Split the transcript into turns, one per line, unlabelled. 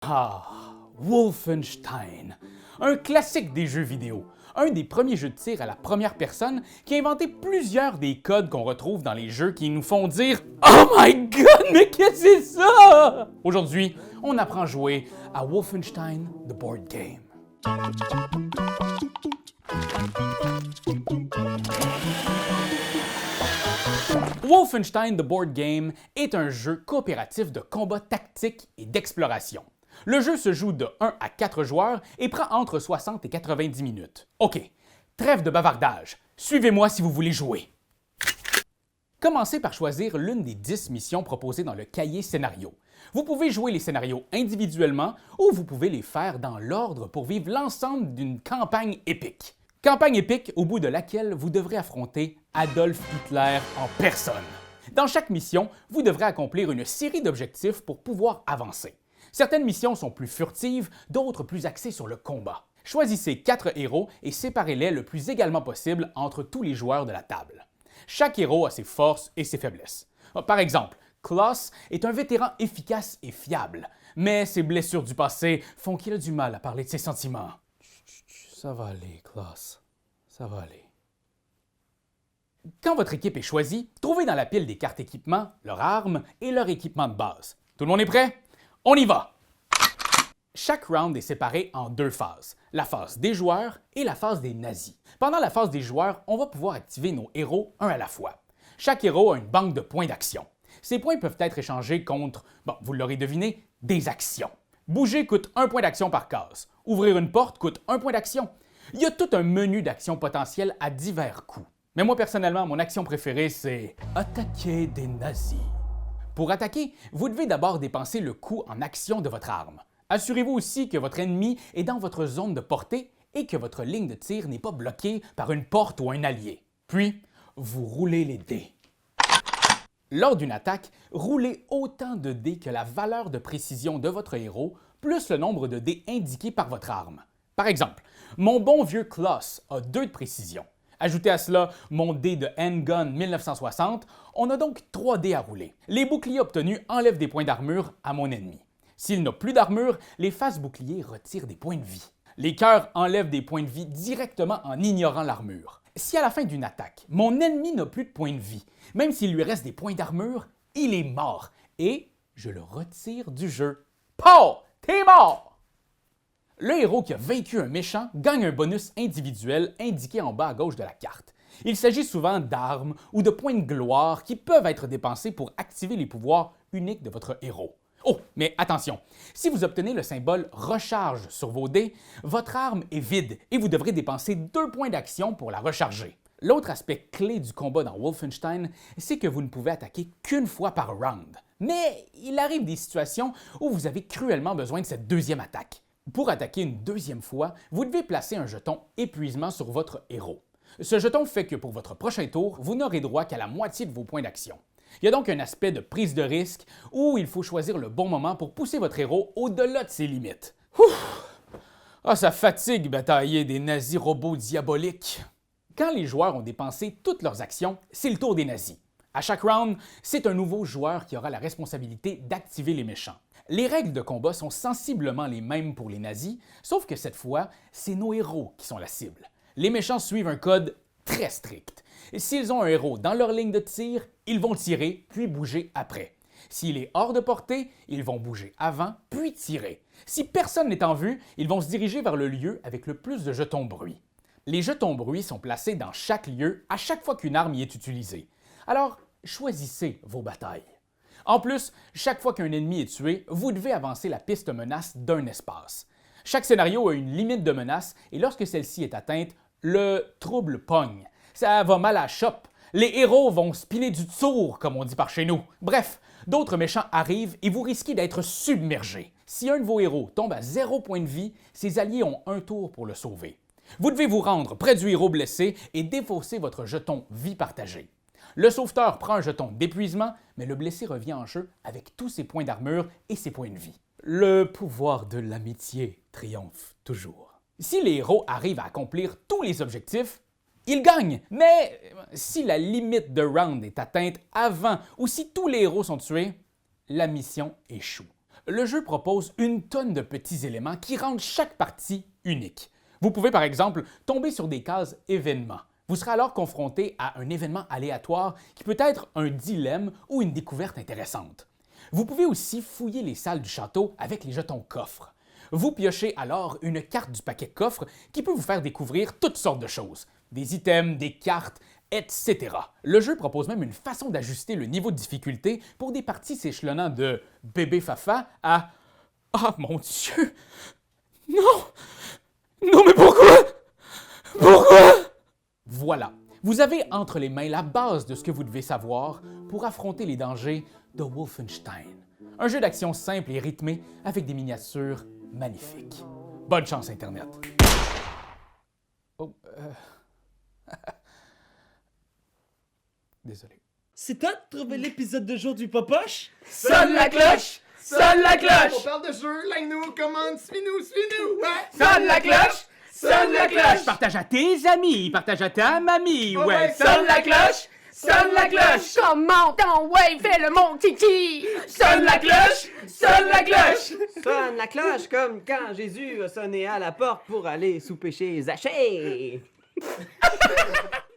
Ah, Wolfenstein, un classique des jeux vidéo, un des premiers jeux de tir à la première personne qui a inventé plusieurs des codes qu'on retrouve dans les jeux qui nous font dire « Oh my God, mais qu'est-ce que c'est ça? » Aujourd'hui, on apprend à jouer à Wolfenstein The Board Game. Wolfenstein The Board Game est un jeu coopératif de combat tactique et d'exploration. Le jeu se joue de 1 à 4 joueurs et prend entre 60 et 90 minutes. OK, trêve de bavardage, suivez-moi si vous voulez jouer. Commencez par choisir l'une des 10 missions proposées dans le cahier scénario. Vous pouvez jouer les scénarios individuellement ou vous pouvez les faire dans l'ordre pour vivre l'ensemble d'une campagne épique. Campagne épique au bout de laquelle vous devrez affronter Adolf Hitler en personne. Dans chaque mission, vous devrez accomplir une série d'objectifs pour pouvoir avancer. Certaines missions sont plus furtives, d'autres plus axées sur le combat. Choisissez 4 héros et séparez-les le plus également possible entre tous les joueurs de la table. Chaque héros a ses forces et ses faiblesses. Par exemple, Klaus est un vétéran efficace et fiable, mais ses blessures du passé font qu'il a du mal à parler de ses sentiments. Ça va aller, Klaus. Ça va aller. Quand votre équipe est choisie, trouvez dans la pile des cartes équipement leurs armes et leur équipement de base. Tout le monde est prêt? On y va! Chaque round est séparé en 2 phases, la phase des joueurs et la phase des nazis. Pendant la phase des joueurs, on va pouvoir activer nos héros un à la fois. Chaque héros a une banque de points d'action. Ces points peuvent être échangés contre, vous l'aurez deviné, des actions. Bouger coûte 1 point d'action par case. Ouvrir une porte coûte 1 point d'action. Il y a tout un menu d'actions potentielles à divers coups. Mais moi, personnellement, mon action préférée, c'est attaquer des nazis. Pour attaquer, vous devez d'abord dépenser le coût en action de votre arme. Assurez-vous aussi que votre ennemi est dans votre zone de portée et que votre ligne de tir n'est pas bloquée par une porte ou un allié. Puis, vous roulez les dés. Lors d'une attaque, roulez autant de dés que la valeur de précision de votre héros, plus le nombre de dés indiqués par votre arme. Par exemple, mon bon vieux Klaus a 2 de précision. Ajoutez à cela mon dé de Handgun 1960, on a donc 3 dés à rouler. Les boucliers obtenus enlèvent des points d'armure à mon ennemi. S'il n'a plus d'armure, les faces boucliers retirent des points de vie. Les cœurs enlèvent des points de vie directement en ignorant l'armure. Si à la fin d'une attaque, mon ennemi n'a plus de points de vie, même s'il lui reste des points d'armure, il est mort et je le retire du jeu. Pow! T'es mort! Le héros qui a vaincu un méchant gagne un bonus individuel indiqué en bas à gauche de la carte. Il s'agit souvent d'armes ou de points de gloire qui peuvent être dépensés pour activer les pouvoirs uniques de votre héros. Oh, mais attention, si vous obtenez le symbole « recharge » sur vos dés, votre arme est vide et vous devrez dépenser 2 points d'action pour la recharger. L'autre aspect clé du combat dans Wolfenstein, c'est que vous ne pouvez attaquer qu'une fois par round. Mais il arrive des situations où vous avez cruellement besoin de cette deuxième attaque. Pour attaquer une deuxième fois, vous devez placer un jeton épuisement sur votre héros. Ce jeton fait que pour votre prochain tour, vous n'aurez droit qu'à la moitié de vos points d'action. Il y a donc un aspect de prise de risque où il faut choisir le bon moment pour pousser votre héros au-delà de ses limites. Ah, ça fatigue batailler des nazis robots diaboliques. Quand les joueurs ont dépensé toutes leurs actions, c'est le tour des nazis. À chaque round, c'est un nouveau joueur qui aura la responsabilité d'activer les méchants. Les règles de combat sont sensiblement les mêmes pour les nazis, sauf que cette fois, c'est nos héros qui sont la cible. Les méchants suivent un code très strict. S'ils ont un héros dans leur ligne de tir, ils vont tirer, puis bouger après. S'il est hors de portée, ils vont bouger avant, puis tirer. Si personne n'est en vue, ils vont se diriger vers le lieu avec le plus de jetons bruit. Les jetons bruit sont placés dans chaque lieu à chaque fois qu'une arme y est utilisée. Alors, choisissez vos batailles. En plus, chaque fois qu'un ennemi est tué, vous devez avancer la piste menace d'un espace. Chaque scénario a une limite de menace et lorsque celle-ci est atteinte, le trouble pogne. Ça va mal à la chope. Les héros vont se piler du tour, comme on dit par chez nous. Bref, d'autres méchants arrivent et vous risquez d'être submergé. Si un de vos héros tombe à 0 point de vie, ses alliés ont un tour pour le sauver. Vous devez vous rendre près du héros blessé et défausser votre jeton vie partagée. Le sauveteur prend un jeton d'épuisement, mais le blessé revient en jeu avec tous ses points d'armure et ses points de vie. Le pouvoir de l'amitié triomphe toujours. Si les héros arrivent à accomplir tous les objectifs, ils gagnent. Mais si la limite de round est atteinte avant ou si tous les héros sont tués, la mission échoue. Le jeu propose une tonne de petits éléments qui rendent chaque partie unique. Vous pouvez par exemple tomber sur des cases événements. Vous serez alors confronté à un événement aléatoire qui peut être un dilemme ou une découverte intéressante. Vous pouvez aussi fouiller les salles du château avec les jetons coffres. Vous piochez alors une carte du paquet coffre qui peut vous faire découvrir toutes sortes de choses, des items, des cartes, etc. Le jeu propose même une façon d'ajuster le niveau de difficulté pour des parties s'échelonnant de bébé Fafa à « Ah mon Dieu! Non! Non mais pourquoi? Pourquoi? » Voilà, vous avez entre les mains la base de ce que vous devez savoir pour affronter les dangers de Wolfenstein. Un jeu d'action simple et rythmé avec des miniatures magnifiques. Bonne chance Internet! Oh, Désolé.
C'est toi de trouver l'épisode de jour du Popoche?
Sonne la cloche! Sonne la
On
cloche!
parle de jeu, like-nous, commande, suis-nous, ouais!
Sonne la cloche! Sonne la cloche!
Partage à tes amis, partage à ta mamie,
Oh
ouais!
ouais,
Sonne la cloche! Sonne la cloche!
Commente en ouais, fais le mon titi!
Sonne la cloche! Sonne la cloche!
Sonne la cloche comme quand Jésus a sonné à la porte pour aller souper chez Zachée.